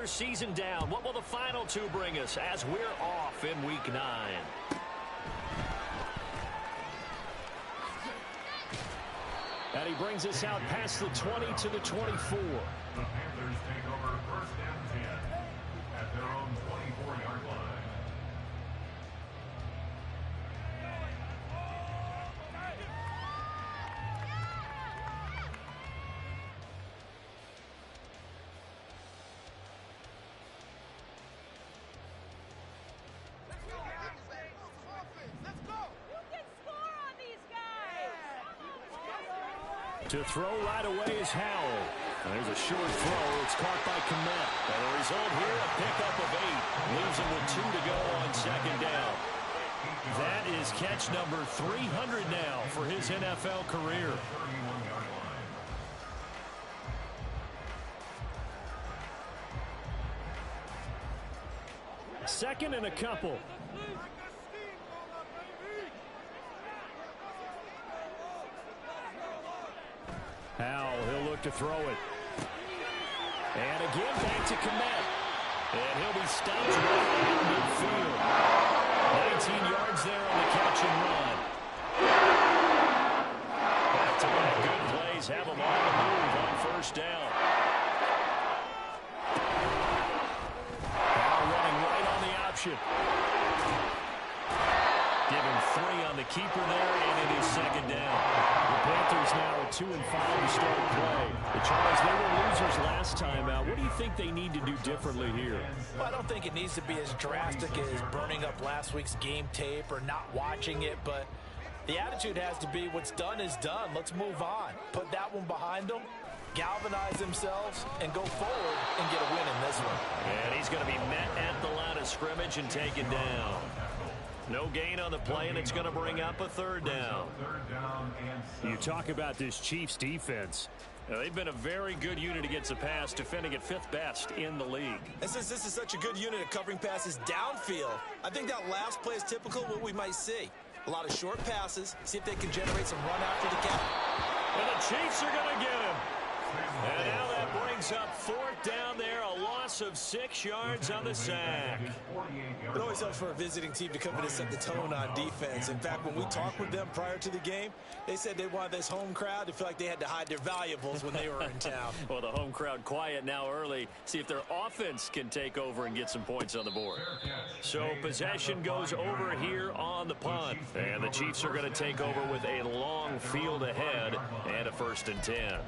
regular season down. What will the final two bring us as we're off in Week 9? And he brings us out past the 20 to the 24. The Panthers take over first and 10 at their own 24-yard line. To throw right away is Howell. And there's a short throw. It's caught by Kmet. And the result here, a pickup of 8. Leaves him with 2 to go on second down. That is catch number 300 now for his NFL career. Second and a couple. Howell, he'll look to throw it. And again, back to Kmet. And he'll be stopped right at midfield. 19 yards there on the catch and run. Back-to-back good plays have him on the move on first down. Howell running right on the option. Give him 3 on the keeper there, and it is second down. The Panthers now are 2-5 to start play. The Chargers, they were losers last time out. What do you think they need to do differently here? Well, I don't think it needs to be as drastic as burning up last week's game tape or not watching it, but the attitude has to be what's done is done. Let's move on. Put that one behind them, galvanize themselves, and go forward and get a win in this one. And he's going to be met at the line of scrimmage and taken down. No gain on the play, and it's going to bring up a third down. You talk about this Chiefs defense. Now, they've been a very good unit against the pass, defending at 5th best in the league. And since this is such a good unit at covering passes downfield, I think that last play is typical of what we might see. A lot of short passes, see if they can generate some run after the gap. And the Chiefs are going to get him. And now that brings up 4th down there, a loss of 6 yards on the sack. It always helps for a visiting team to come in and set the tone on defense. In fact, when we talked with them prior to the game, they said they wanted this home crowd to feel like they had to hide their valuables when they were in town. Well, the home crowd quiet now early. See if their offense can take over and get some points on the board. So possession goes over here on the punt. And the Chiefs are going to take over with a long field ahead and a 1st and 10.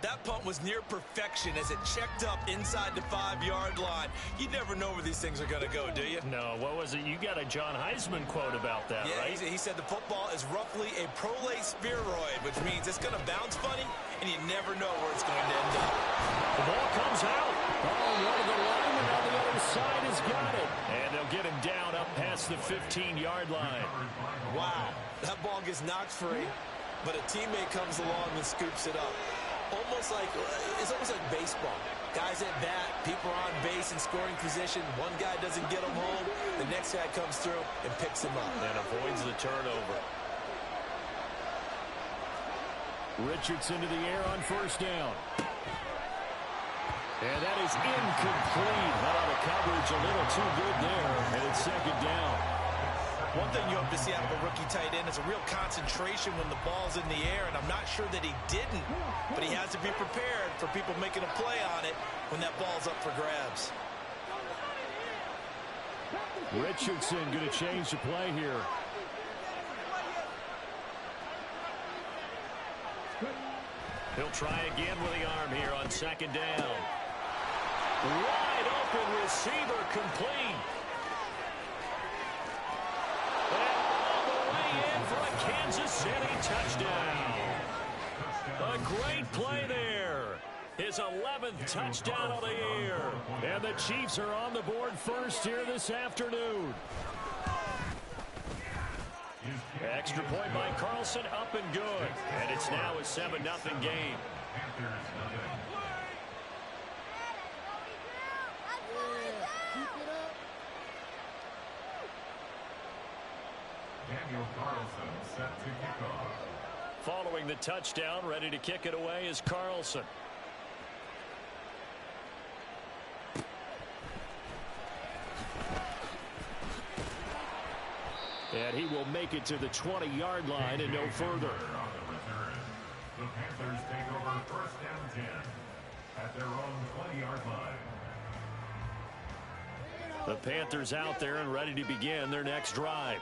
That punt was near perfection as it checked up inside the 5-yard line. You never know where these things are going to go, do you? No, what was it? You got a John Heisman quote about that, yeah, right? He said the football is roughly a prolate spheroid, which means it's going to bounce funny, and you never know where it's going to end up. The ball comes out. Oh, one of the linemen on the other side has got it. And they'll get him down up past the 15-yard line. Wow, that ball gets knocked free, but a teammate comes along and scoops it up. It's almost like baseball. Guys at bat, people are on base in scoring position. One guy doesn't get him home. The next guy comes through and picks him up. And avoids the turnover. Richardson to the air on first down. And that is incomplete. The coverage a little too good there. And it's second down. One thing you hope to see out of a rookie tight end is a real concentration when the ball's in the air, and I'm not sure that he didn't, but he has to be prepared for people making a play on it when that ball's up for grabs. Richardson going to change the play here. He'll try again with the arm here on second down. Wide open receiver complete. Kansas City touchdown. A great play there. His 11th touchdown of the year. And the Chiefs are on the board first here this afternoon. Extra point by Carlson, up and good. And it's now a 7-0 game. Daniel Carlson set to kick off. Following the touchdown, ready to kick it away is Carlson. And he will make it to the 20-yard line and no further. The Panthers take over first down 10 at their own 20-yard line. The Panthers out there and ready to begin their next drive.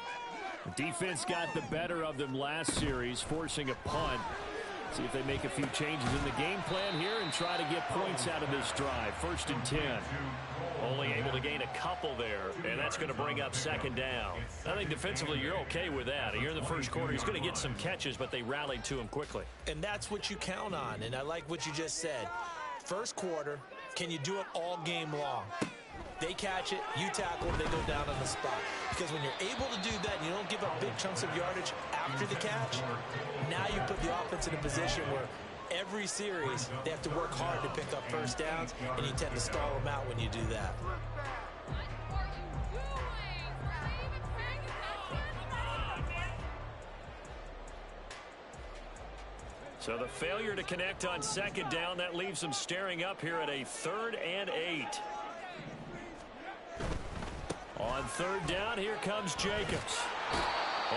The defense got the better of them last series, forcing a punt. See if they make a few changes in the game plan here and try to get points out of this drive. First and 10. Only able to gain a couple there, and that's going to bring up second down. I think defensively you're okay with that. Here in the first quarter, he's going to get some catches, but they rallied to him quickly. And that's what you count on, and I like what you just said. First quarter, can you do it all game long? They catch it, you tackle, they go down on the spot. Because when you're able to do that and you don't give up big chunks of yardage after the catch, now you put the offense in a position where every series they have to work hard to pick up first downs, and you tend to stall them out when you do that. So the failure to connect on second down, that leaves them staring up here at a 3rd and 8. On third down, here comes Jacobs.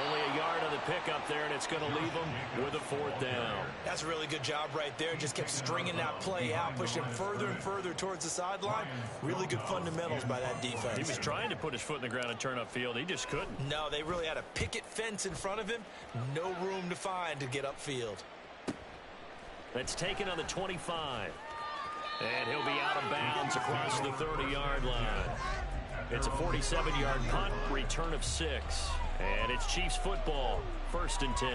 Only a yard on the pickup there, and it's going to leave them with a 4th down. That's a really good job right there. Just kept stringing that play out, pushing him further and further towards the sideline. Really good fundamentals by that defense. He was trying to put his foot in the ground and turn upfield. He just couldn't. No, they really had a picket fence in front of him. No room to find to get upfield. That's taken on the 25. And he'll be out of bounds across the 30-yard line. It's a 47-yard punt, return of 6. And it's Chiefs football, 1st and 10.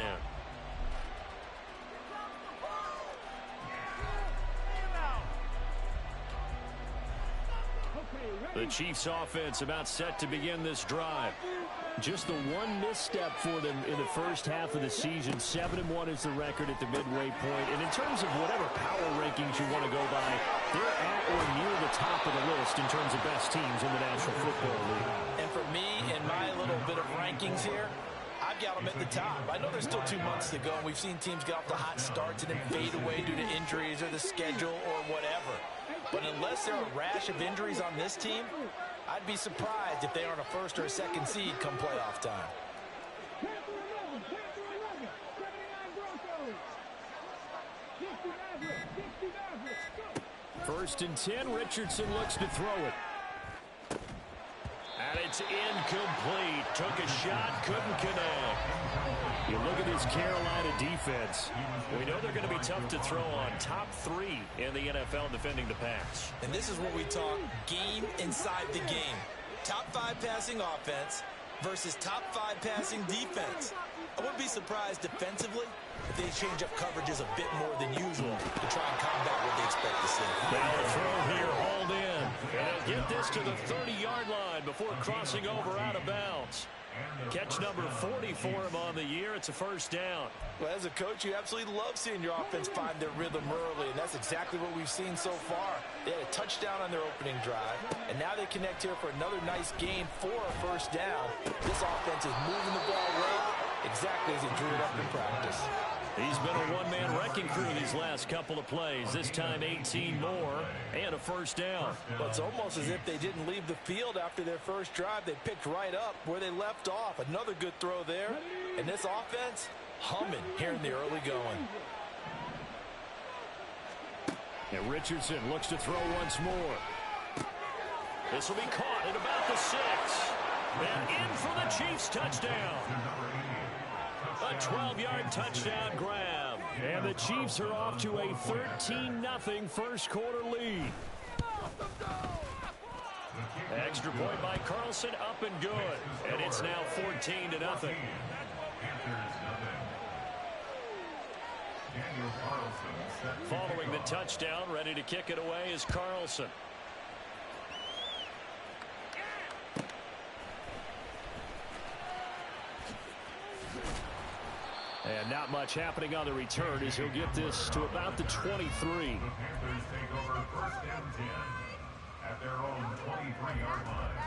The Chiefs offense about set to begin this drive. Just the one misstep for them in the first half of the season. 7-1 is the record at the midway point. And in terms of whatever power rankings you want to go by, they're at or near the top of the list in terms of best teams in the National Football League. And for me, in my little bit of rankings here, I've got them at the top. I know there's still 2 months to go, and we've seen teams get off to hot starts and then fade away due to injuries or the schedule or whatever. But unless there are a rash of injuries on this team, I'd be surprised if they aren't a 1st or a 2nd seed come playoff time. First and 10, Richardson looks to throw it. And it's incomplete. Took a shot, couldn't connect. You look at this Carolina defense. We know they're going to be tough to throw on. Top 3 in the NFL defending the pass. And this is where we talk game inside the game. Top 5 passing offense versus top 5 passing defense. I wouldn't be surprised defensively if they change up coverages a bit more than usual to try and combat what they expect to see. Now the throw here hauled in. And he'll get this to the 30-yard line before crossing over out of bounds. Catch number 40 for him on the year. It's a 1st down. Well, as a coach, you absolutely love seeing your offense find their rhythm early, and that's exactly what we've seen so far. They had a touchdown on their opening drive, and now they connect here for another nice gain for a 1st down. This offense is moving the ball well, exactly as he drew it up in practice. He's been a one-man wrecking crew these last couple of plays. This time 18 more and a 1st down. But it's almost as if they didn't leave the field after their first drive. They picked right up where they left off. Another good throw there. And this offense humming here in the early going. And Richardson looks to throw once more. This will be caught at about the 6. And in for the Chiefs touchdown. A 12-yard touchdown grab. And the Chiefs are off to a 13-0 first quarter lead. Extra point by Carlson, up and good. And it's now 14-0. Following the touchdown, ready to kick it away is Carlson. And not much happening on the return as he'll get this to about the 23. The Panthers take over 1st and 10 at their own 23-yard line.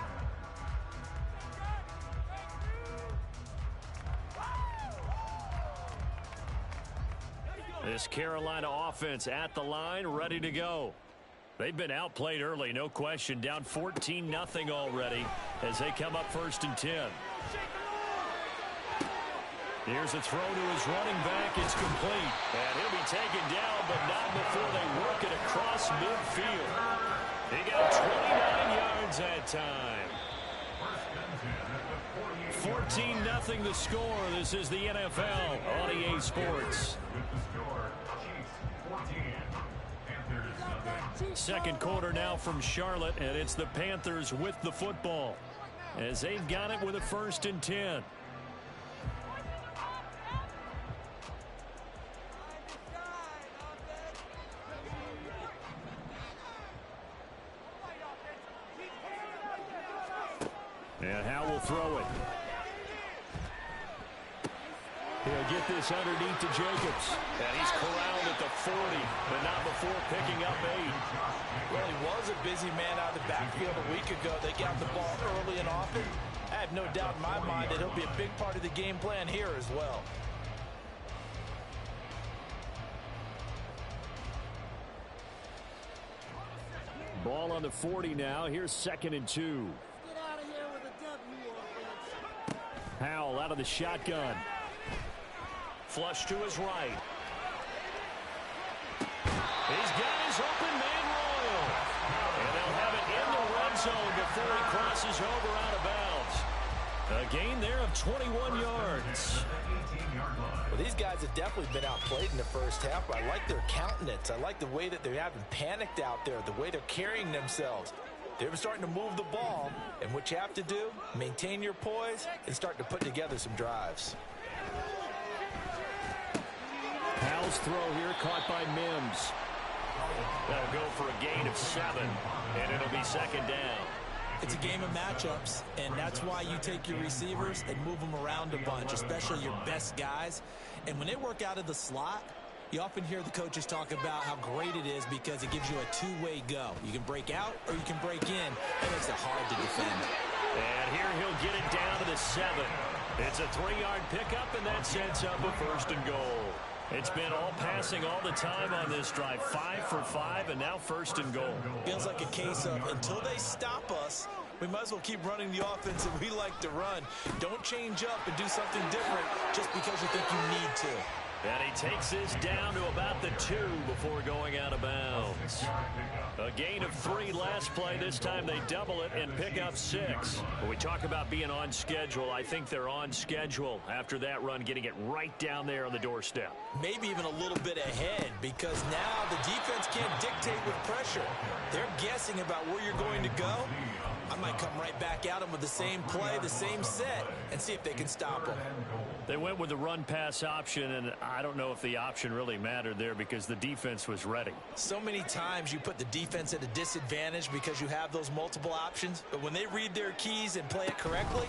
This Carolina offense at the line, ready to go. They've been outplayed early, no question. Down 14-0 already as they come up 1st and 10. Here's a throw to his running back. It's complete. And he'll be taken down, but not before they work it across midfield. He got 29 yards that time. 14-0 the score. This is the NFL on EA Sports. Second quarter now from Charlotte, and it's the Panthers with the football as they've got it with a 1st and 10. And Howe will throw it. He'll get this underneath to Jacobs. And he's corralled at the 40, but not before picking up 8. Well, he was a busy man out of the backfield a week ago. They got the ball early and often. I have no doubt in my mind that he'll be a big part of the game plan here as well. Ball on the 40 now. Here's 2nd and 2. Get out of here with a W, offense. Howell out of the shotgun. Flush to his right. He's got his open man Royal. And they'll have it in the red zone before he crosses over out of bounds. A gain there of 21 yards. Well, these guys have definitely been outplayed in the first half. I like their countenance. I like the way that they haven't panicked out there, the way they're carrying themselves. They're starting to move the ball, and what you have to do, maintain your poise and start to put together some drives. Howell's throw here caught by Mims. That'll go for a gain of 7, and it'll be 2nd down. It's a game of matchups, and that's why you take your receivers and move them around a bunch, especially your best guys. And when they work out of the slot, you often hear the coaches talk about how great it is because it gives you a two-way go. You can break out or you can break in. That makes it hard to defend. And here he'll get it down to the 7. It's a 3-yard pickup, and that sets up a 1st and goal. It's been all passing all the time on this drive. 5 for 5, and now 1st and goal. Feels like a case of until they stop us, we might as well keep running the offense that we like to run. Don't change up and do something different just because you think you need to. And he takes this down to about the 2 before going out of bounds. A gain of 3 last play. This time they double it and pick up 6. When we talk about being on schedule, I think they're on schedule after that run, getting it right down there on the doorstep. Maybe even a little bit ahead because now the defense can't dictate with pressure. They're guessing about where you're going to go. I might come right back at them with the same play, the same set, and see if they can stop them. They went with the run-pass option, and I don't know if the option really mattered there because the defense was ready. So many times you put the defense at a disadvantage because you have those multiple options, but when they read their keys and play it correctly,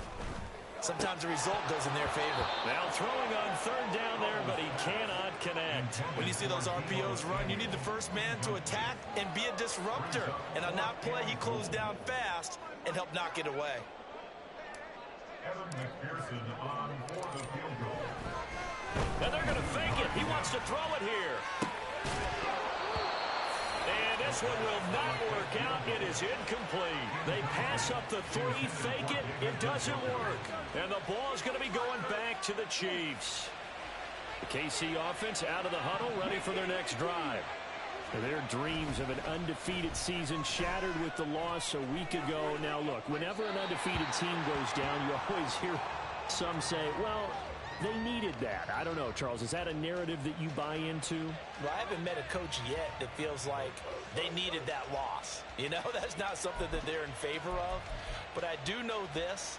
sometimes the result goes in their favor. Now throwing on 3rd down there, but he cannot connect. When you see those RPOs run, you need the first man to attack and be a disruptor. And on that play, he closed down fast and helped knock it away. Evan McPherson on for the field goal. And they're going to fake it. He wants to throw it here. And this one will not work out. It is incomplete. They pass up the 3, fake it. It doesn't work. And the ball is going to be going back to the Chiefs. The KC offense out of the huddle, ready for their next drive. Their dreams of an undefeated season shattered with the loss a week ago. Now, look, whenever an undefeated team goes down, you always hear some say, well, they needed that. I don't know, Charles. Is that a narrative that you buy into? Well, I haven't met a coach yet that feels like they needed that loss. You know, that's not something that they're in favor of. But I do know this.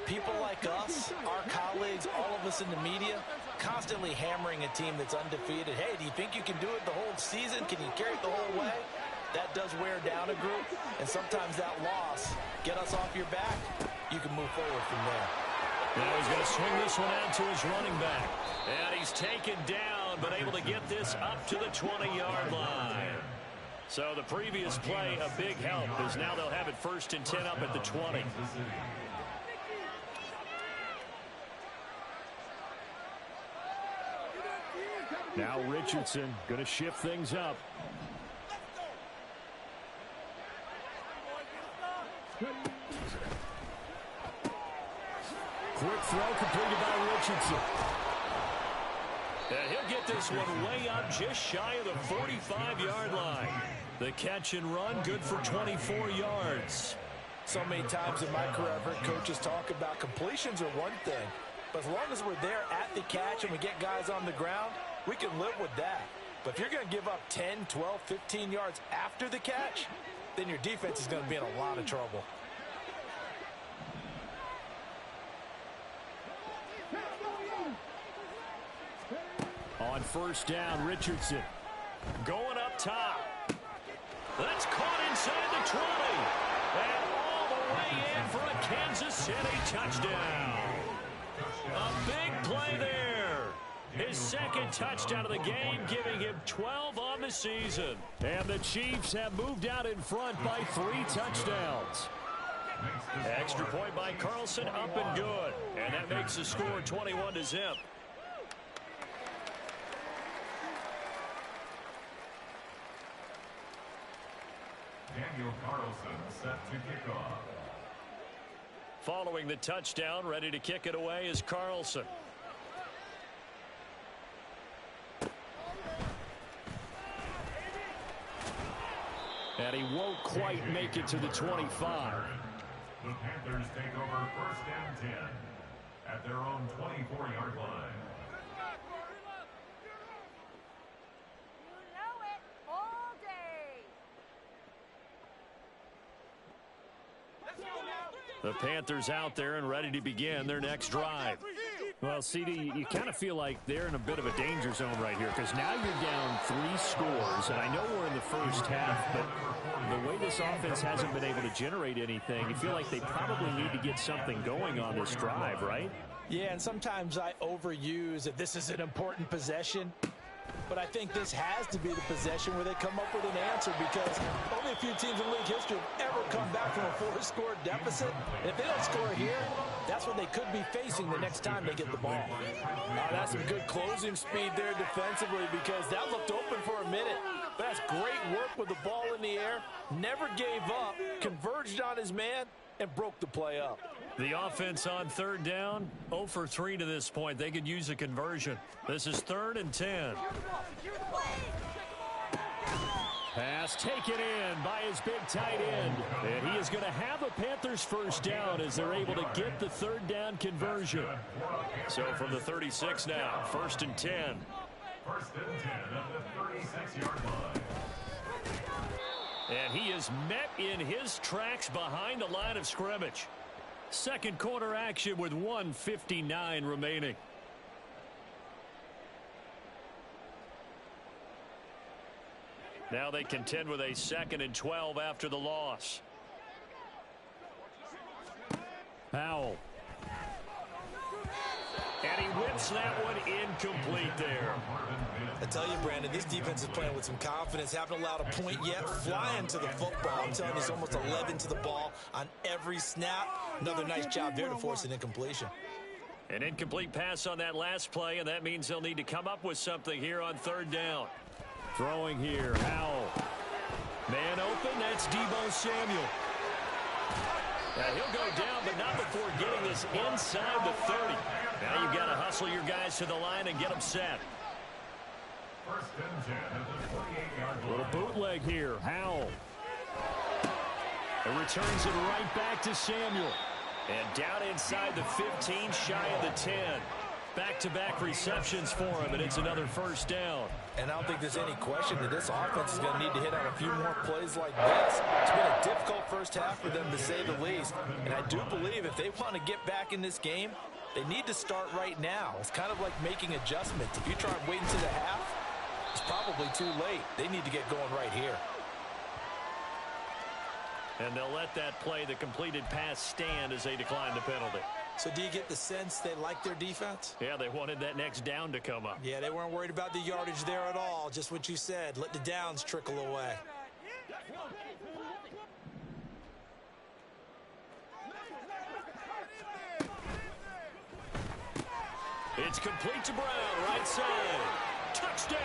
People like us, our colleagues, all of us in the media, constantly hammering a team that's undefeated. Hey, do you think you can do it the whole season? Can you carry it the whole way? That does wear down a group, and sometimes that loss, get us off your back, you can move forward from there. Now he's going to swing this one out to his running back. And he's taken down, but able to get this up to the 20-yard line. So the previous play, a big help, as now they'll have it 1st and 10 up at the 20. Now Richardson going to shift things up. quick throw completed by Richardson. And he'll get this one way up just shy of the 45-yard line. The catch and run, good for 24 yards. So many times in my career, I've heard coaches talk about completions are one thing, but as long as we're there at the catch and we get guys on the ground, we can live with that. But if you're going to give up 10, 12, 15 yards after the catch, then your defense is going to be in a lot of trouble. On first down, Richardson going up top. That's caught inside the 20. And all the way in for a Kansas City touchdown. A big play there. His second touchdown of the game, giving him 12 on the season. And the Chiefs have moved out in front by 3 touchdowns. Extra point by Carlson, up and good. And that makes the score 21-0. Daniel Carlson set to kick off. Following the touchdown, ready to kick it away is Carlson. And he won't quite make it to the 25. The Panthers take over first and 10 at their own 24-yard line. The Panthers out there and ready to begin their next drive. Well, CD, you kind of feel like they're in a bit of a danger zone right here because now you're down 3 scores, and I know we're in the first half, but the way this offense hasn't been able to generate anything, you feel like they probably need to get something going on this drive, right? Yeah, and sometimes I overuse that this is an important possession. But I think this has to be the possession where they come up with an answer because only a few teams in league history have ever come back from a 4-score deficit. And if they don't score here, that's what they could be facing the next time they get the ball. That's some good closing speed there defensively because that looked open for a minute. But that's great work with the ball in the air. Never gave up, converged on his man, and broke the play up. The offense on third down, 0 for 3 to this point. They could use a conversion. This is 3rd and 10. Pass taken in by his big tight end. And he is going to have a Panthers first down as they're able to get the 3rd down conversion. So from the 36 now, 1st and 10. 1st and 10 at the 36-yard line. And he is met in his tracks behind the line of scrimmage. Second quarter action with 1:59 remaining. Now they contend with a 2nd and 12 after the loss. Powell. And he whips that one incomplete there. I tell you, Brandon, this defense is playing with some confidence. Haven't allowed a point yet. Flying to the football. I'm telling you, it's almost 11 to the ball on every snap. Another nice job there to force an incompletion. An incomplete pass on that last play, and that means they'll need to come up with something here on 3rd down. Throwing here, Howell. Man open, that's Deebo Samuel. Now he'll go down, but not before getting this inside the 30. Now you've got to hustle your guys to the line and get them set. 1st and 10 at the 48-yard line. Little bootleg here, Howell. It returns it right back to Samuel. And down inside the 15, shy of the 10. Back-to-back receptions for him, and it's another first down. And I don't think there's any question that this offense is going to need to hit on a few more plays like this. It's been a difficult first half for them, to say the least. And I do believe if they want to get back in this game, they need to start right now. It's kind of like making adjustments. If you try and wait until the half, it's probably too late. They need to get going right here. And they'll let that play, the completed pass, stand as they decline the penalty. So do you get the sense they like their defense? Yeah, they wanted that next down to come up. Yeah, they weren't worried about the yardage there at all. Just what you said. Let the downs trickle away. It's complete to Brown, right side. Touchdown!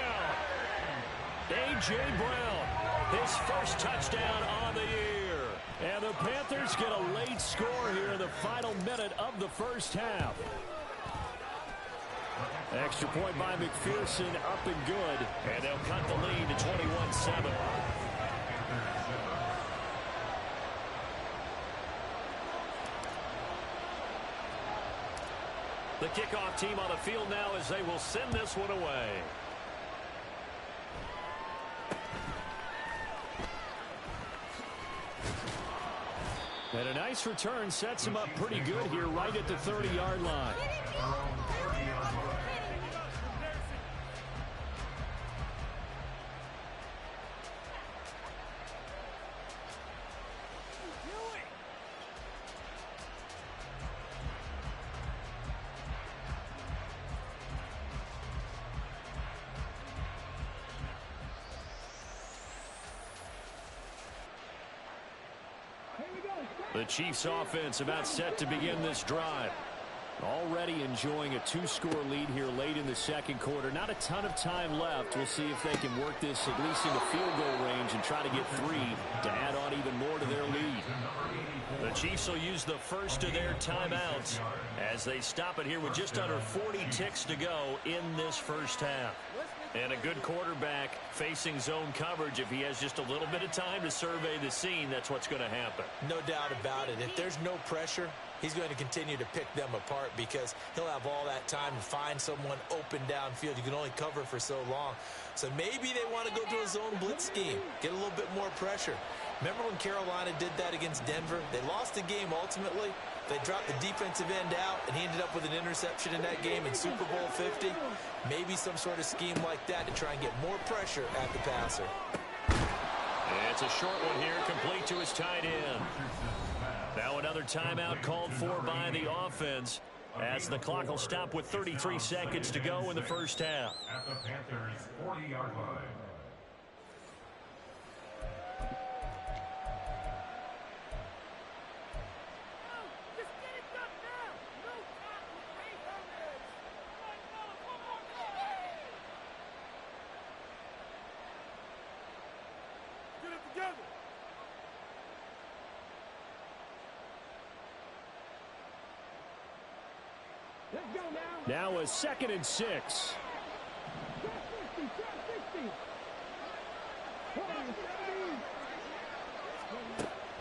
A.J. Brown, his first touchdown on the year. And the Panthers Panthers get a late score here in the final minute of the first half. Extra point by McPherson, up and good. And they'll cut the lead to 21-7. The kickoff team on the field now as they will send this one away. And a nice return sets him up pretty good here right at the 30-yard line. The Chiefs offense about set to begin this drive. Already enjoying a 2-score lead here late in the second quarter. Not a ton of time left. We'll see if they can work this at least into field goal range and try to get 3 to add on even more to their lead. The Chiefs will use the first of their timeouts as they stop it here with just under 40 ticks to go in this first half. And a good quarterback facing zone coverage. If he has just a little bit of time to survey the scene, that's what's going to happen. No doubt about it. If there's no pressure, he's going to continue to pick them apart because he'll have all that time to find someone open downfield. You can only cover for so long. So maybe they want to go to a zone blitz scheme, get a little bit more pressure. Remember when Carolina did that against Denver? They lost the game ultimately. They dropped the defensive end out, and he ended up with an interception in that game in Super Bowl 50. Maybe some sort of scheme like that to try and get more pressure at the passer. It's a short one here, complete to his tight end. Now another timeout called for by the offense as the clock will stop with 33 seconds to go in the first half. At the Panthers' 40-yard line. Now a 2nd and 6.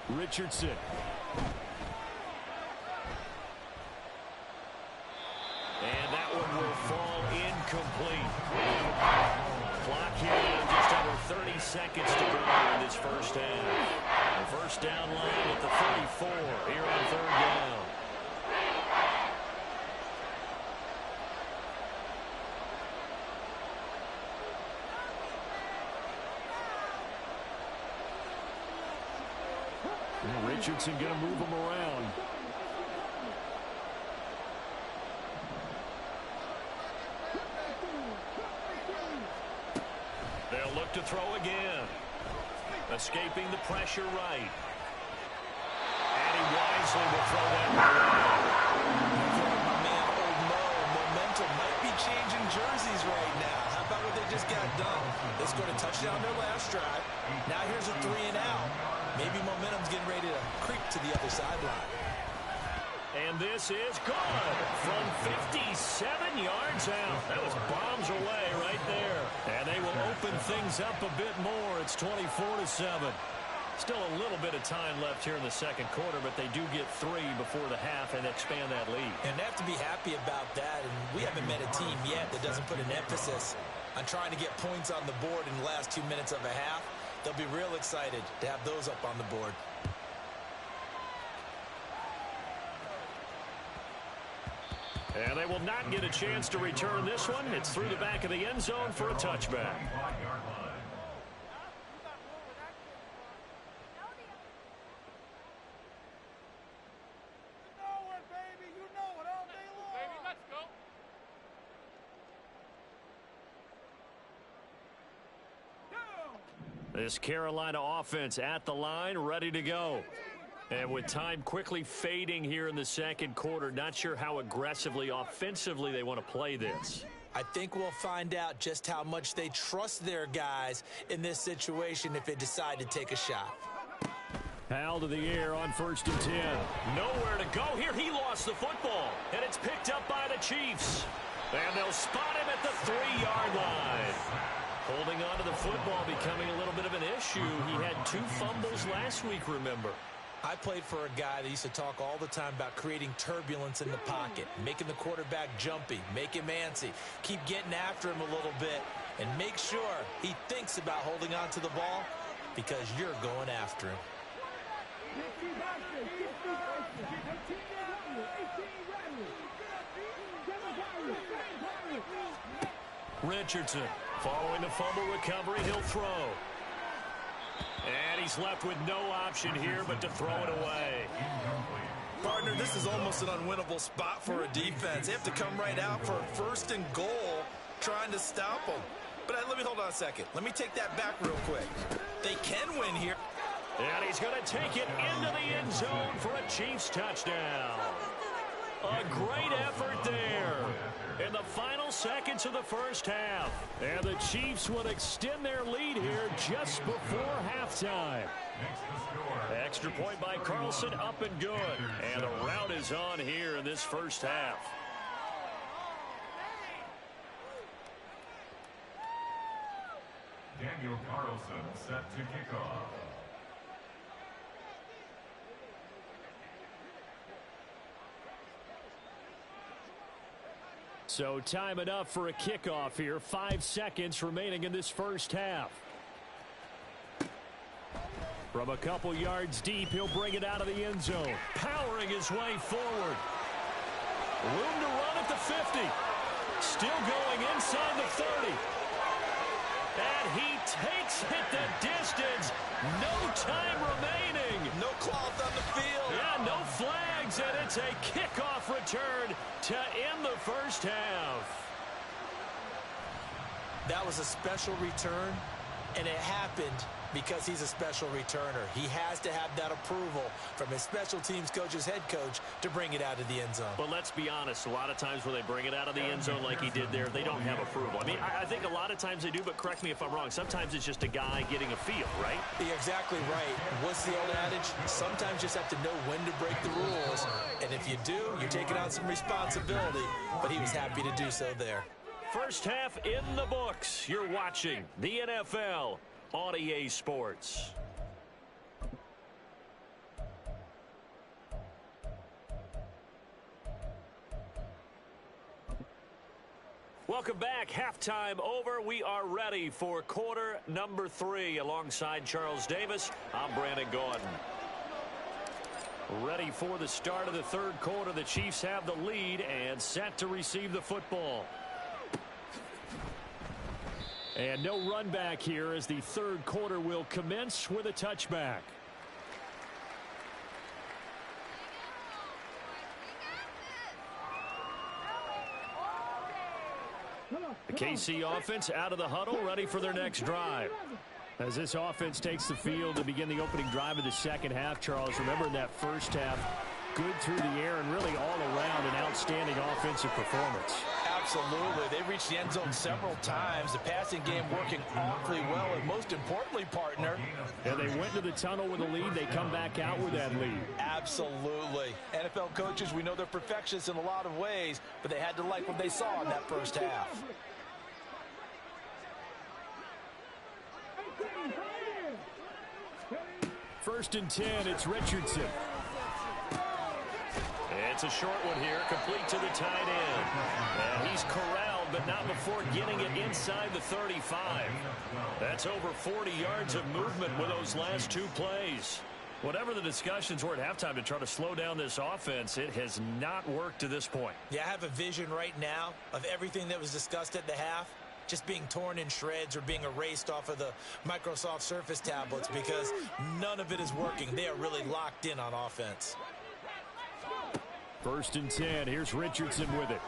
Richardson. And that one will fall incomplete. Clock here down just under 30 seconds to go in this first half. The first down line at the 34 here on 3rd down. Richardson going to move him around. They'll look to throw again. Escaping the pressure right. And he wisely will throw that My man, Old Mo, momentum might be changing jerseys right now. How about what they just got done? They scored a touchdown their last drive. Now here's a 3 and out. Maybe momentum's getting ready to creep to the other sideline. And this is good from 57 yards out. That was bombs away right there. And they will open things up a bit more. It's 24-7. Still a little bit of time left here in the second quarter, but they do get 3 before the half and expand that lead. And they have to be happy about that. And we haven't met a team yet that doesn't put an emphasis on trying to get points on the board in the last 2 minutes of a half. They'll be real excited to have those up on the board. And they will not get a chance to return this one. It's through the back of the end zone for a touchback. This Carolina offense at the line, ready to go. And with time quickly fading here in the second quarter, not sure how aggressively, offensively they want to play this. I think we'll find out just how much they trust their guys in this situation if they decide to take a shot. Powell to the air on 1st and 10. Nowhere to go here. He lost the football, and it's picked up by the Chiefs. And they'll spot him at the 3-yard line. Holding on to the football becoming a little bit of an issue. He had 2 fumbles last week, remember. I played for a guy that used to talk all the time about creating turbulence in the pocket, making the quarterback jumpy, make him antsy, keep getting after him a little bit, and make sure he thinks about holding on to the ball because you're going after him. Richardson following the fumble recovery. He'll throw. And he's left with no option here but to throw it away. Partner, this is almost an unwinnable spot for a defense. They have to come right out for a 1st and goal trying to stop them. But let me hold on a second. Let me take that back real quick. They can win here. And he's going to take it into the end zone for a Chiefs touchdown. A great effort there in the final seconds of the first half. And the Chiefs would extend their lead here just before halftime. Extra point by Carlson, up and good. And the rout is on here in this first half. Daniel Carlson set to kick off. So time enough for a kickoff here. 5 seconds remaining in this first half. From a couple yards deep, he'll bring it out of the end zone. Powering his way forward. Room to run at the 50. Still going inside the 30. And he takes it the distance. No time remaining. No cloth on the field. Yeah, no flags, and it's a kickoff return to end the first half. That was a special return, and it happened because he's a special returner. He has to have that approval from his special teams coach's head coach to bring it out of the end zone. But let's be honest, a lot of times when they bring it out of the end zone like he did there, they don't have approval. I mean, I think a lot of times they do, but correct me if I'm wrong. Sometimes it's just a guy getting a feel, right? You're exactly right. What's the old adage? Sometimes you just have to know when to break the rules. And if you do, you're taking on some responsibility. But he was happy to do so there. First half in the books. You're watching the NFL on EA Sports. Welcome back. Halftime over. We are ready for quarter number 3. Alongside Charles Davis, I'm Brandon Gaudin. Ready for the start of the third quarter. The Chiefs have the lead and set to receive the football. And no run back here as the third quarter will commence with a touchback. The KC offense out of the huddle, ready for their next drive. As this offense takes the field to begin the opening drive of the second half, Charles, remember in that first half, good through the air and really all around an outstanding offensive performance. Absolutely. They reached the end zone several times. The passing game working awfully well, and most importantly, partner. And they went to the tunnel with a lead. They come back out with that lead. Absolutely. NFL coaches, we know they're perfectionists in a lot of ways, but they had to like what they saw in that first half. First and 10, it's Richardson. It's a short one here, complete to the tight end. And he's corralled, but not before getting it inside the 35. That's over 40 yards of movement with those last 2 plays. Whatever the discussions were at halftime to try to slow down this offense, it has not worked to this point. Yeah, I have a vision right now of everything that was discussed at the half just being torn in shreds or being erased off of the Microsoft Surface tablets because none of it is working. They are really locked in on offense. First and 10. Here's Richardson with it.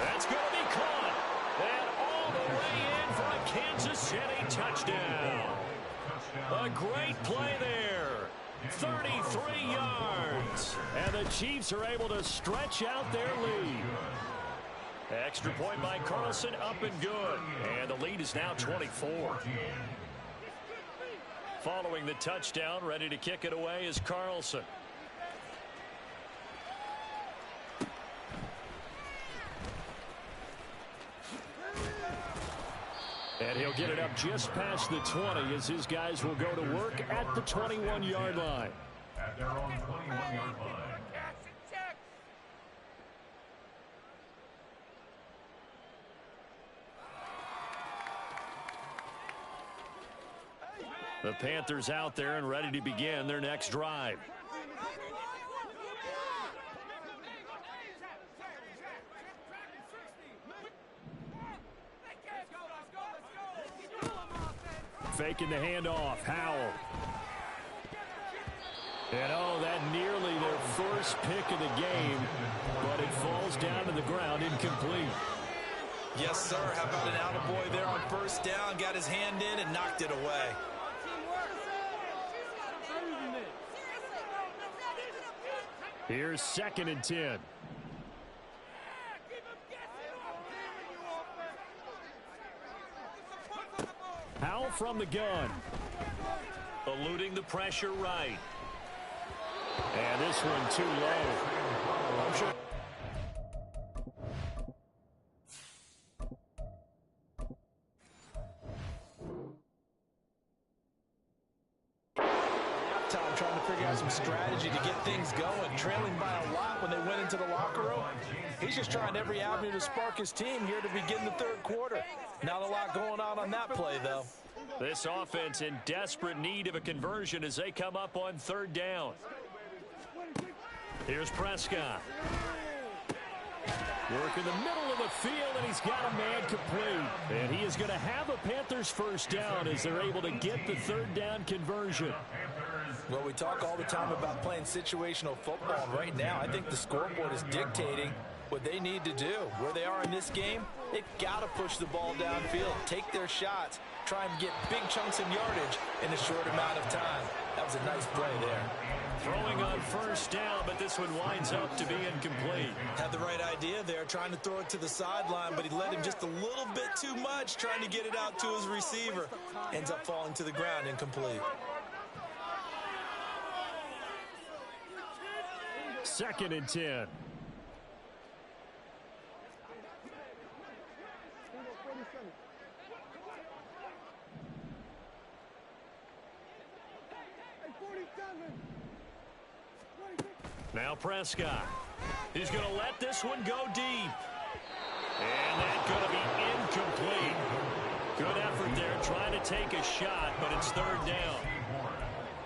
That's going to be caught. And all the way in for a Kansas City touchdown. A great play there. 33 yards. And the Chiefs are able to stretch out their lead. Extra point by Carlson, up and good. And the lead is now 24. Following the touchdown, ready to kick it away is Carlson. And he'll get it up just past the 20 as his guys will go to work at the 21-yard line. At their own 21-yard line. The Panthers out there and ready to begin their next drive. Faking the handoff. Howell. And oh, that nearly their first pick of the game, but it falls down to the ground incomplete. Yes, sir. How about an attaboy there on first down? Got his hand in and knocked it away. Here's 2nd and 10. Howell from the gun. Eluding the pressure right. And this one too low. I'm sure. Time trying to figure out some strategy to get things going. Trailing by a lot when they went into the locker room. He's just trying every avenue to spark his team here to begin the third quarter. Not a lot going on that play, though. This offense in desperate need of a conversion as they come up on 3rd down. Here's Prescott. Work in the middle of the field, and he's got a man complete. And he is going to have a Panthers first down as they're able to get the 3rd down conversion. Well, we talk all the time about playing situational football, and right now I think the scoreboard is dictating what they need to do. Where they are in this game, they've got to push the ball downfield, take their shots, try and get big chunks of yardage in a short amount of time. That was a nice play there. Throwing on first down, but this one winds up to be incomplete. Had the right idea there, trying to throw it to the sideline, but he led him just a little bit too much, trying to get it out to his receiver. Ends up falling to the ground, incomplete. 2nd and 10. Now Prescott. He's going to let this one go deep. And that's going to be incomplete. Good effort there trying to take a shot, but it's 3rd down.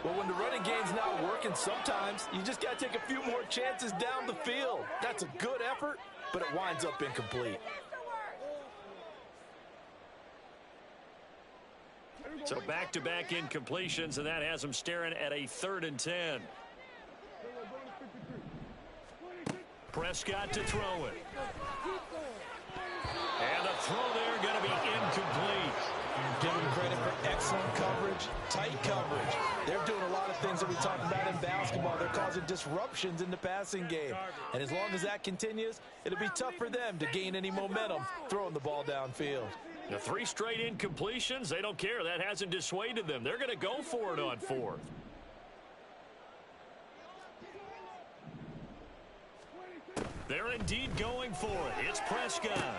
Well, when the running game's not working, sometimes you just got to take a few more chances down the field. That's a good effort, but it winds up incomplete. So back-to-back incompletions, and that has them staring at a 3rd and 10. Prescott to throw it. And the throw there going to be incomplete. Give them credit for excellent coverage, tight coverage. They're doing a lot of things that we talk about in basketball. They're causing disruptions in the passing game. And as long as that continues, it'll be tough for them to gain any momentum throwing the ball downfield. The 3 straight incompletions, they don't care. That hasn't dissuaded them. They're going to go for it on 4th. They're indeed going for it. It's Prescott.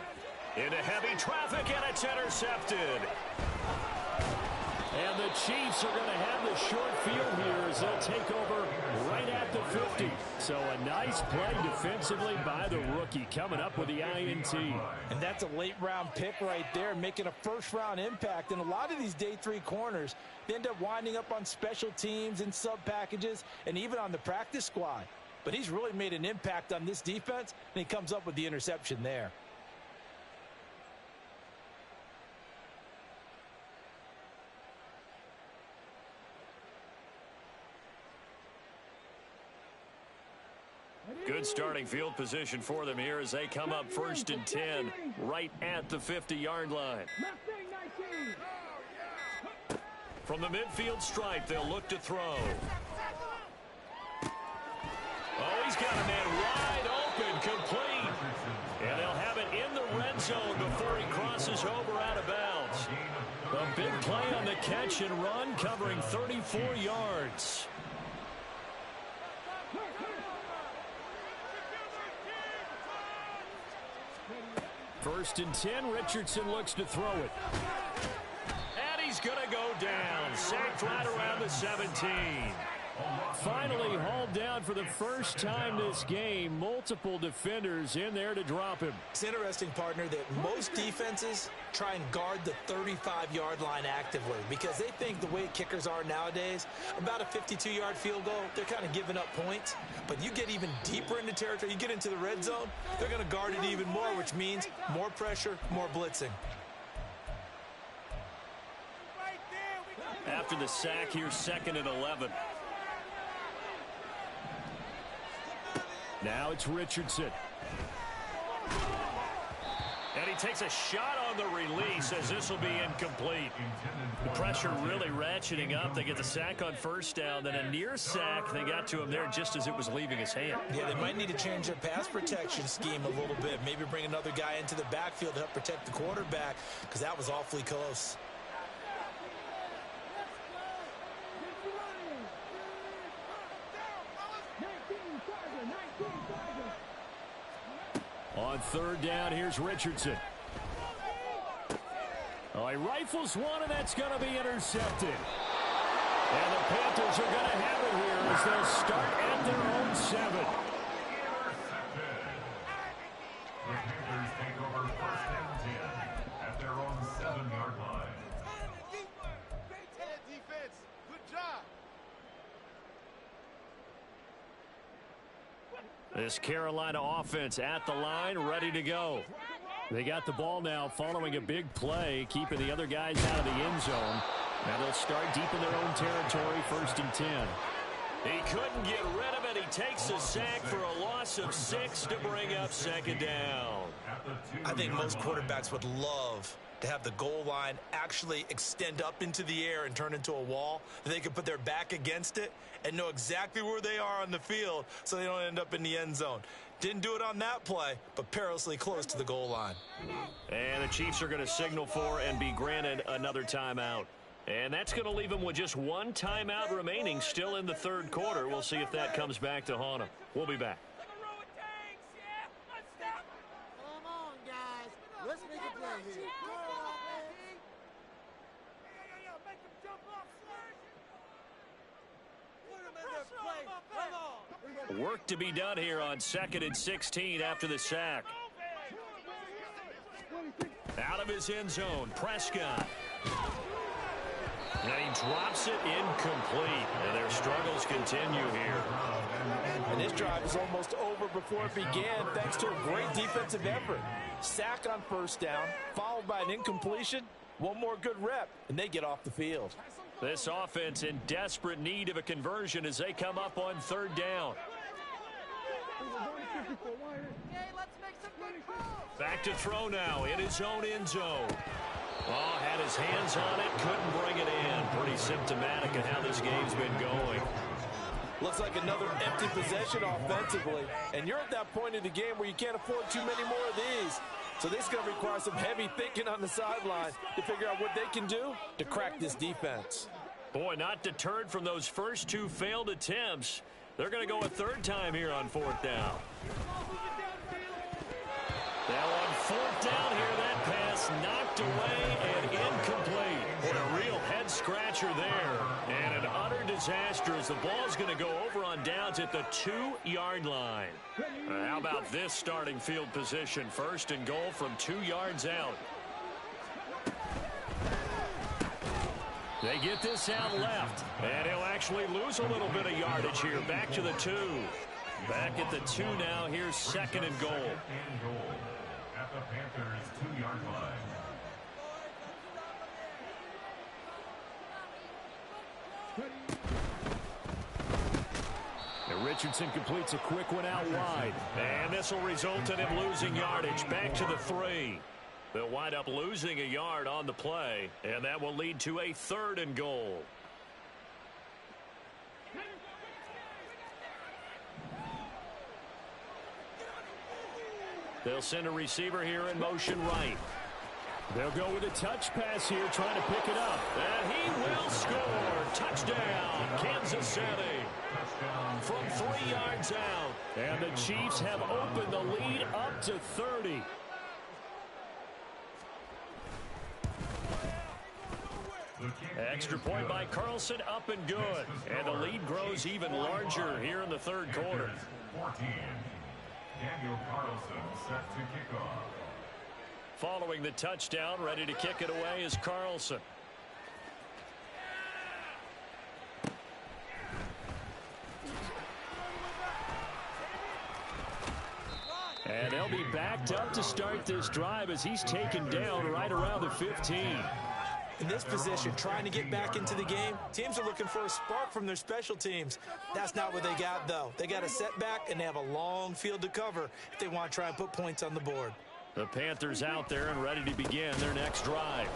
Into heavy traffic, and it's intercepted. And the Chiefs are going to have the short field here as they'll take over right at the 50. So a nice play defensively by the rookie, coming up with the INT. And that's a late-round pick right there, making a first-round impact. And a lot of these day 3 corners, they end up winding up on special teams and sub-packages and even on the practice squad. But he's really made an impact on this defense, and he comes up with the interception there. Good starting field position for them here as they come up 1st and 10 right at the 50-yard line. From the midfield stripe, they'll look to throw. Oh, he's got a man wide open, complete. And they'll have it in the red zone before he crosses over out of bounds. A big play on the catch and run, covering 34 yards. First and 10, Richardson looks to throw it. And he's going to go down. Sacked right around the 17. Finally hauled down for the first time this game. Multiple defenders in there to drop him. It's interesting, partner, that most defenses try and guard the 35-yard line actively because they think the way kickers are nowadays, about a 52-yard field goal, they're kind of giving up points. But you get even deeper into territory, you get into the red zone, they're going to guard it even more, which means more pressure, more blitzing. After the sack, here's 2nd and 11. Now it's Richardson. And he takes a shot on the release as this will be incomplete. The pressure really ratcheting up. They get the sack on first down. Then a near sack. They got to him there just as it was leaving his hand. Yeah, they might need to change their pass protection scheme a little bit. Maybe bring another guy into the backfield to help protect the quarterback because that was awfully close. On 3rd down, here's Richardson. Oh, he rifles one, and that's going to be intercepted. And the Panthers are going to have it here as they'll start at their own 7. The Panthers take over 1st and 10 at their own 7-yard line. Great defense. Good job. This Carolina offense at the line, ready to go. They got the ball now following a big play, keeping the other guys out of the end zone. Now they'll start deep in their own territory, 1st and 10. He couldn't get rid of it. He takes a sack for a loss of 6 to bring up 2nd down. I think most quarterbacks would love to have the goal line actually extend up into the air and turn into a wall. They can put their back against it and know exactly where they are on the field so they don't end up in the end zone. Didn't do it on that play, but perilously close to the goal line. And the Chiefs are going to signal for and be granted another timeout. And that's going to leave them with just one timeout remaining still in the 3rd quarter. We'll see if that comes back to haunt them. We'll be back. Come on, guys. Let's make a play here. Work to be done here on 2nd and 16 after the sack. Out of his end zone, Prescott. And he drops it incomplete. And their struggles continue here. And this drive is almost over before it began thanks to a great defensive effort. Sack on 1st down, followed by an incompletion. One more good rep, and they get off the field. This offense in desperate need of a conversion as they come up on 3rd down. Back to throw now in his own end zone. Oh, had his hands on it, couldn't bring it in. Pretty symptomatic of how this game's been going. Looks like another empty possession offensively. And you're at that point in the game where you can't afford too many more of these. So this is going to require some heavy thinking on the sideline to figure out what they can do to crack this defense. Boy, not deterred from those first 2 failed attempts. They're going to go a 3rd time here on 4th down. Now on 4th down here, that pass knocked away and incomplete. What a real head-scratcher there. And an utter disaster as the ball's going to go over on downs at the 2-yard line. How about this starting field position? 1st and goal from 2 yards out. They get this out left, and he'll actually lose a little bit of yardage here. Back to the 2. Back at the 2 now. Here's 2nd and goal. At the Panthers' 2-yard line. And Richardson completes a quick one out wide. And this will result in him losing yardage. Back to the 3. They'll wind up losing a yard on the play, and that will lead to a 3rd and goal. They'll send a receiver here in motion right. They'll go with a touch pass here, trying to pick it up. And he will score. Touchdown, Kansas City. From 3 yards out. And the Chiefs have opened the lead up to 30. Extra point by Carlson, up and good. And the lead grows even larger here in the third quarter. 14. Daniel Carlson set to kick off. Following the touchdown, ready to kick it away is Carlson. And they'll be backed up to start this drive as he's taken down right around the 15. In this position, trying to get back into the game, teams are looking for a spark from their special teams. That's not what they got, though. They got a setback, and they have a long field to cover if they want to try and put points on the board. The Panthers out there and ready to begin their next drive.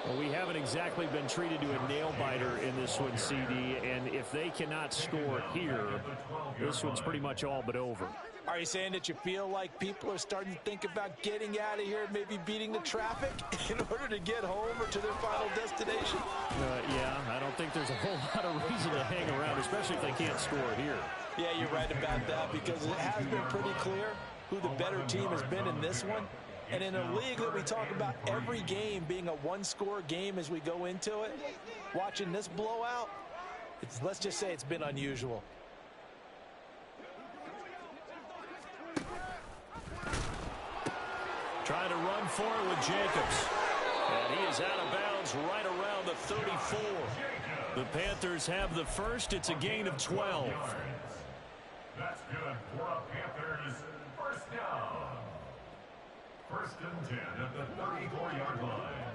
Well, we haven't exactly been treated to a nail-biter in this one, CD, and if they cannot score here, this one's pretty much all but over. Are you saying that you feel like people are starting to think about getting out of here and maybe beating the traffic in order to get home or to their final destination? Yeah, I don't think there's a whole lot of reason to hang around, especially if they can't score here. Yeah, you're right about that because it has been pretty clear who the better team has been in this one. And in a league that we talk about every game being a one-score game as we go into it, watching this blowout, let's just say it's been unusual. Trying to run for it with Jacobs. And he is out of bounds right around the 34. The Panthers have the first. It's a gain of 12. That's good for a Panthers first down. First and 10 at the 34-yard line.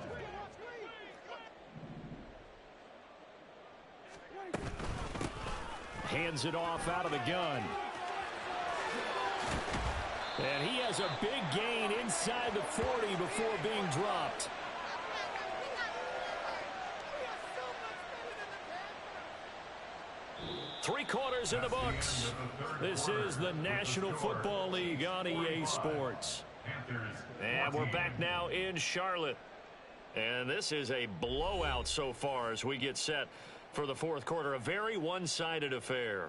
Hands it off out of the gun. And he has a big gain inside the 40 before being dropped. Three quarters in the books. This is the National Football League on EA Sports. And we're back now in Charlotte. And this is a blowout so far as we get set for the fourth quarter. A very one-sided affair.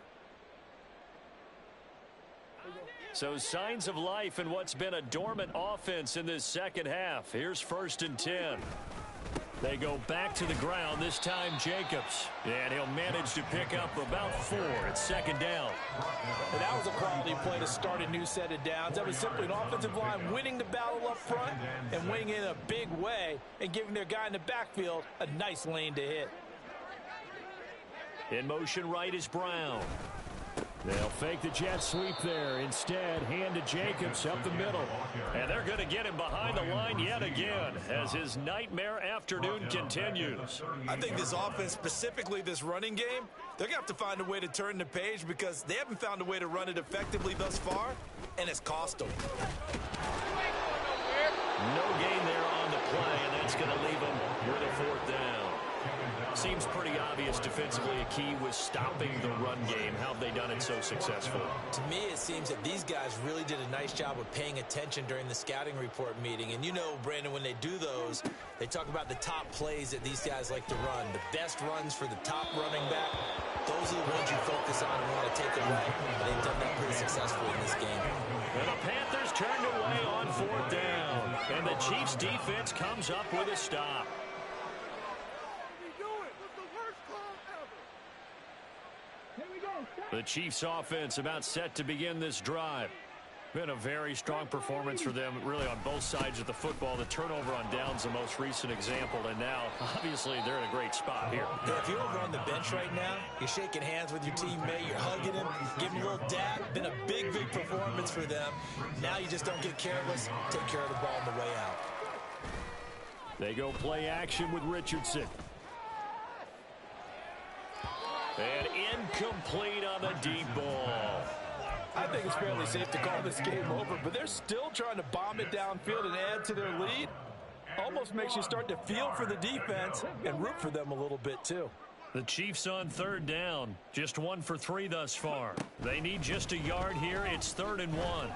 So signs of life in what's been a dormant offense in this second half. Here's first and 10. They go back to the ground, this time Jacobs. And he'll manage to pick up about 4 at second down. And that was a quality play to start a new set of downs. That was simply an offensive line winning the battle up front and winning in a big way and giving their guy in the backfield a nice lane to hit. In motion right is Brown. They'll fake the jet sweep there. Instead, hand to Jacobs up the middle. And they're going to get him behind the line yet again as his nightmare afternoon continues. I think this offense, specifically this running game, they're going to have to find a way to turn the page because they haven't found a way to run it effectively thus far, and it's cost them. No gain there on the play, and that's going to leave them with a fourth down. Seems pretty obvious defensively a key was stopping the run game. How have they done it so successful? To me, it seems that these guys really did a nice job of paying attention during the scouting report meeting. And you know, Brandon, when they do those, they talk about the top plays that these guys like to run. The best runs for the top running back, those are the ones you focus on and want to take away. They've done that pretty successfully in this game. And the Panthers turned away on fourth down. And the Chiefs defense comes up with a stop. The Chiefs offense about set to begin this drive. Been a very strong performance for them really on both sides of the football. The turnover on downs the most recent example, and now obviously they're in a great spot here. Yeah, if you're over on the bench right now, you're shaking hands with your teammate, you're hugging him, giving him a little dab. Been a big performance for them. Now you just don't get careless. Take care of the ball on the way out. They go play action with Richardson. And incomplete on the deep ball. I think it's fairly safe to call this game over, but they're still trying to bomb it downfield and add to their lead. Almost makes you start to feel for the defense and root for them a little bit too. The Chiefs on third down. Just 1 for 3 thus far. They need just a yard here. It's 3rd and 1.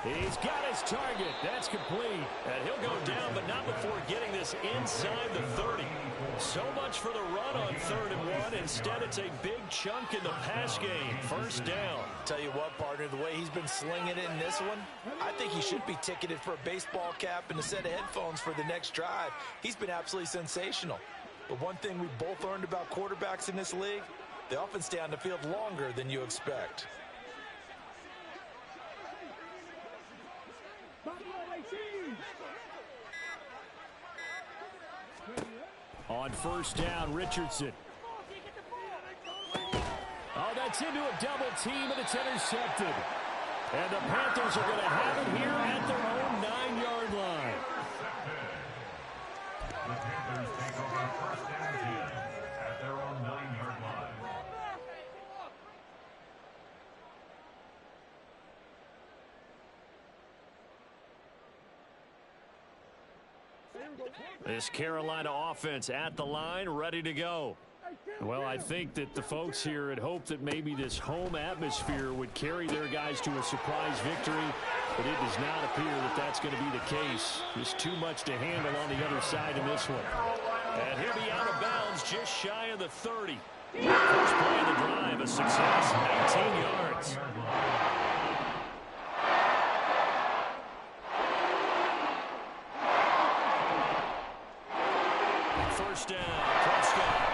He's got his target. That's complete. And he'll go down, but not before getting this inside the 30. So much for the run on 3rd and 1. Instead, it's a big chunk in the pass game. First down. Tell you what, partner, the way he's been slinging it in this one, I think he should be ticketed for a baseball cap and a set of headphones for the next drive. He's been absolutely sensational. But one thing we both learned about quarterbacks in this league, they often stay on the field longer than you expect. On first down, Richardson. Oh, that's into a double team, and it's intercepted. And the Panthers are going to have it here at their own 9-yard line. The Panthers take over first and 10 at their own 9-yard line. This Carolina offense at the line, ready to go. Well, I think that the folks here had hoped that maybe this home atmosphere would carry their guys to a surprise victory, but it does not appear that that's going to be the case. Just too much to handle on the other side in this one. And he'll be out of bounds just shy of the 30. First play of the drive, a success, 19 yards. First down, Prescott.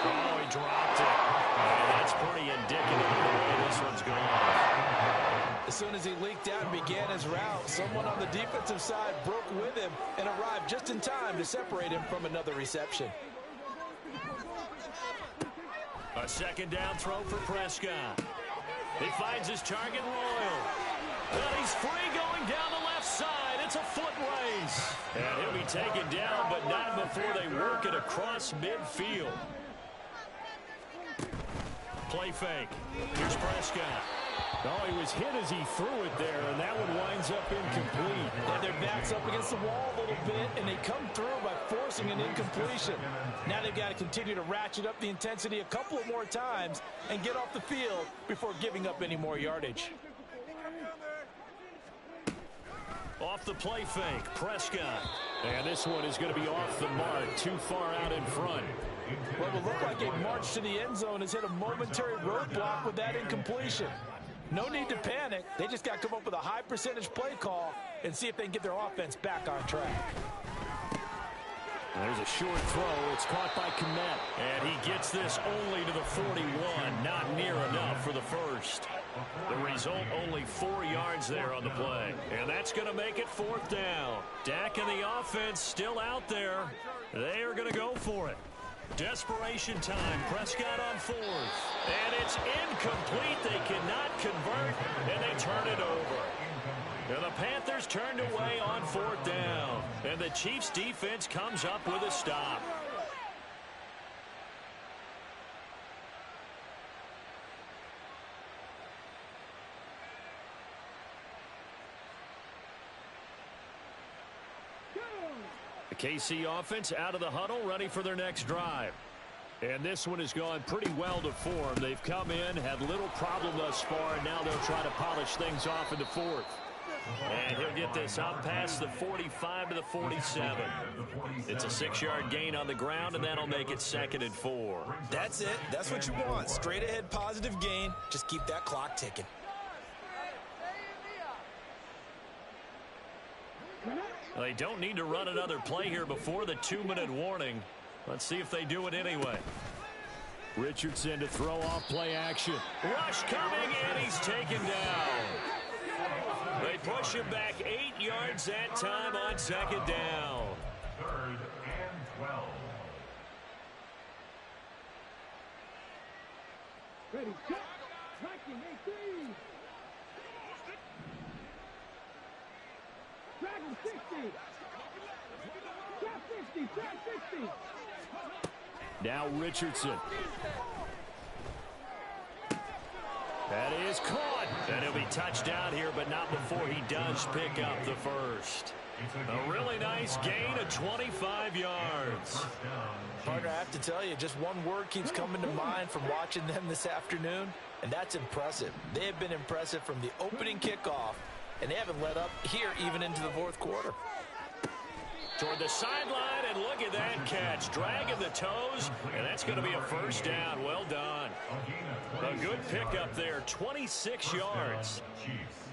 Oh, he dropped it. And that's pretty indicative of the way this one's going. As soon as he leaked out and began his route, someone on the defensive side broke with him and arrived just in time to separate him from another reception. A second down throw for Prescott. He finds his target, Royal. But he's free going down the left side. It's a foot race. And he'll be taken down, but not before they work it across midfield. Play fake. Here's Prescott. Oh, he was hit as he threw it there, and that one winds up incomplete. And their back's up against the wall a little bit, and they come through by forcing an incompletion. Now they've got to continue to ratchet up the intensity a couple of more times and get off the field before giving up any more yardage. Off the play fake, Prescott. And this one is going to be off the mark, too far out in front. Well, it will look like a march to the end zone has hit a momentary roadblock with that incompletion. No need to panic. They just got to come up with a high percentage play call and see if they can get their offense back on track. There's a short throw. It's caught by Kmet. And he gets this only to the 41. Not near enough for the first. The result, only 4 yards there on the play. And that's going to make it 4th down. Dak and the offense still out there. They are going to go for it. Desperation time. Prescott on 4th. And it's incomplete. They cannot convert, and they turn it over. And the Panthers turned away on 4th down. And the Chiefs defense comes up with a stop. The KC offense out of the huddle, ready for their next drive. And this one has gone pretty well to form. They've come in, had little problem thus far, and now they'll try to polish things off in the 4th. And he'll get this up past the 45 to the 47. It's a 6-yard gain on the ground, and that'll make it 2nd and 4. That's it. That's what you want. Straight ahead positive gain. Just keep that clock ticking. They don't need to run another play here before the 2-minute warning. Let's see if they do it anyway. Richardson to throw off play action. Rush coming, and he's taken down. They push him back 8 yards that time on 2nd down. 3rd and 12. Ready, cut, tracking, 18. Dragon 60. Trap 50, trap 50. Now Richardson. That is caught. And he'll be touched down here, but not before he does pick up the first. A really nice gain of 25 yards. Partner, I have to tell you, just one word keeps coming to mind from watching them this afternoon, and that's impressive. They have been impressive from the opening kickoff, and they haven't let up here even into the fourth quarter. Toward the sideline, and look at that catch. Dragging the toes, and that's going to be a first down. Well done. A good pickup there, 26 yards.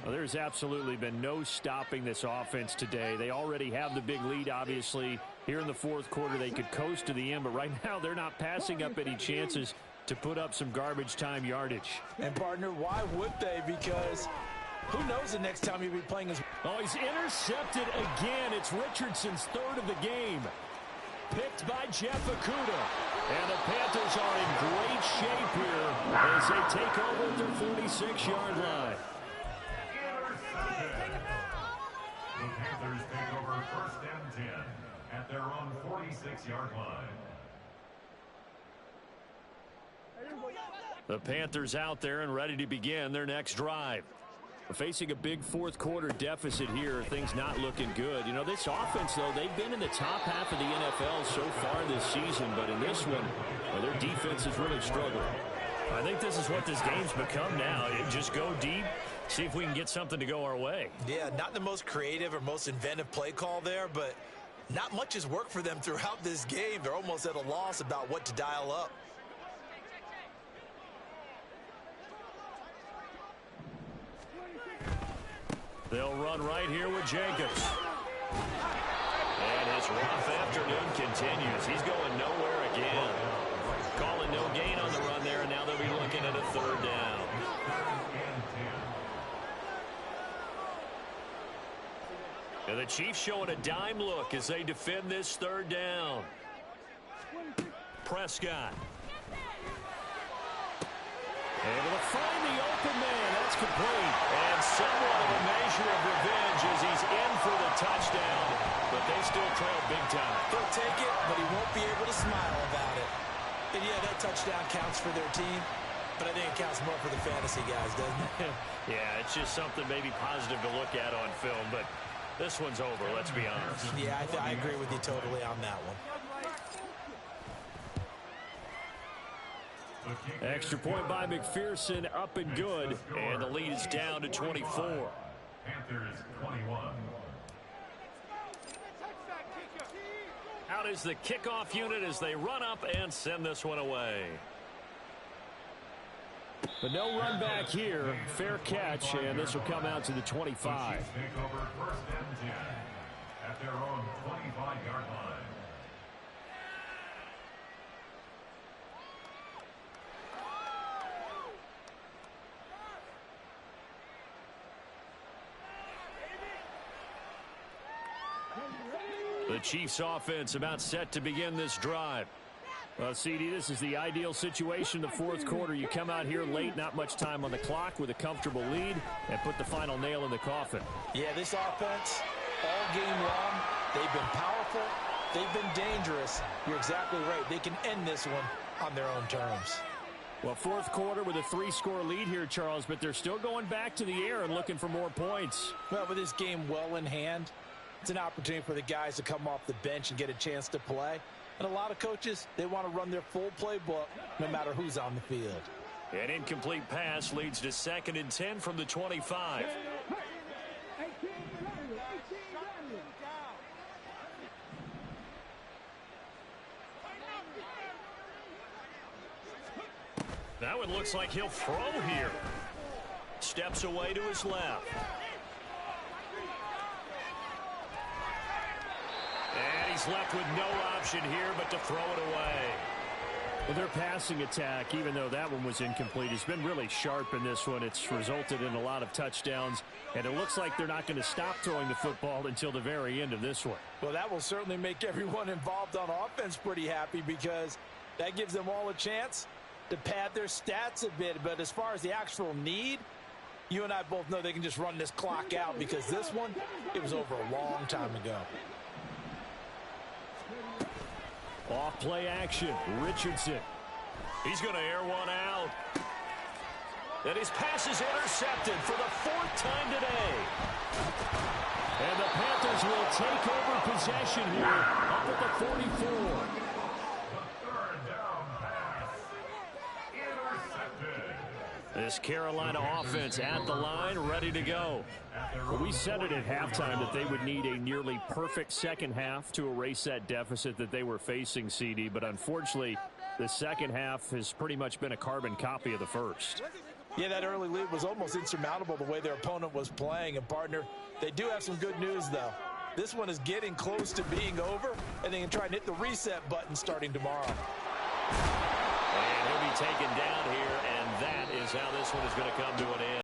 Well, there's absolutely been no stopping this offense today. They already have the big lead, obviously. Here in the fourth quarter, they could coast to the end, but right now they're not passing up any chances to put up some garbage time yardage. And, partner, why would they? Because who knows the next time you'll be playing as... Oh, he's intercepted again. It's Richardson's third of the game. Picked by Jeff Okudah. And the Panthers are in great shape here as they take over at their 46-yard line. The Panthers take over first and 10 at their own 46-yard line. The Panthers out there and ready to begin their next drive. Facing a big fourth quarter deficit here, things not looking good. You know, this offense, though, they've been in the top half of the NFL so far this season, but in this one, well, their defense is really struggling. I think this is what this game's become now. You just go deep, see if we can get something to go our way. Yeah, not the most creative or most inventive play call there, but not much has worked for them throughout this game. They're almost at a loss about what to dial up. They'll run right here with Jacobs. And his rough afternoon continues. He's going nowhere again. Calling no gain on the run there, and now they'll be looking at a third down. And the Chiefs showing a dime look as they defend this third down. Prescott. Able to find the open man. That's complete. And somewhat of a measure of revenge as he's in for the touchdown. But they still trail big time. He'll take it, but he won't be able to smile about it. And yeah, that touchdown counts for their team. But I think it counts more for the fantasy guys, doesn't it? Yeah, it's just something maybe positive to look at on film. But this one's over, let's be honest. Yeah, I agree with you totally on that one. Extra point by McPherson, up and good. And the lead is down to 24. Panthers 21. Out is the kickoff unit as they run up and send this one away. But no run back here. Fair catch, and this will come out to the 25. Take over first and 10 at their own 25-yard line. The Chiefs offense about set to begin this drive. Well, CD, this is the ideal situation. The fourth quarter, you come out here late, not much time on the clock with a comfortable lead, and put the final nail in the coffin. Yeah, this offense, all game long, they've been powerful, they've been dangerous. You're exactly right. They can end this one on their own terms. Well, fourth quarter with a 3-score lead here, Charles, but they're still going back to the air and looking for more points. Well, with this game well in hand, it's an opportunity for the guys to come off the bench and get a chance to play. And a lot of coaches, they want to run their full playbook no matter who's on the field. An incomplete pass leads to 2nd and 10 from the 25. That one looks like he'll throw here. Steps away to his left. And he's left with no option here but to throw it away. Well, their passing attack, even though that one was incomplete, has been really sharp in this one. It's resulted in a lot of touchdowns, and it looks like they're not going to stop throwing the football until the very end of this one. Well, that will certainly make everyone involved on offense pretty happy because that gives them all a chance to pad their stats a bit. But as far as the actual need, you and I both know they can just run this clock out because this one, it was over a long time ago. Off play action, Richardson. He's going to air one out. And his pass is intercepted for the 4th time today. And the Panthers will take over possession here up at the 44. The 3rd down pass. Intercepted. This Carolina offense at the line, ready to go. Well, we said it at halftime that they would need a nearly perfect second half to erase that deficit that they were facing, CD. But unfortunately, the second half has pretty much been a carbon copy of the first. Yeah, that early lead was almost insurmountable the way their opponent was playing. And, partner, they do have some good news, though. This one is getting close to being over, and they can try and hit the reset button starting tomorrow. And he'll be taken down here, and that is how this one is going to come to an end.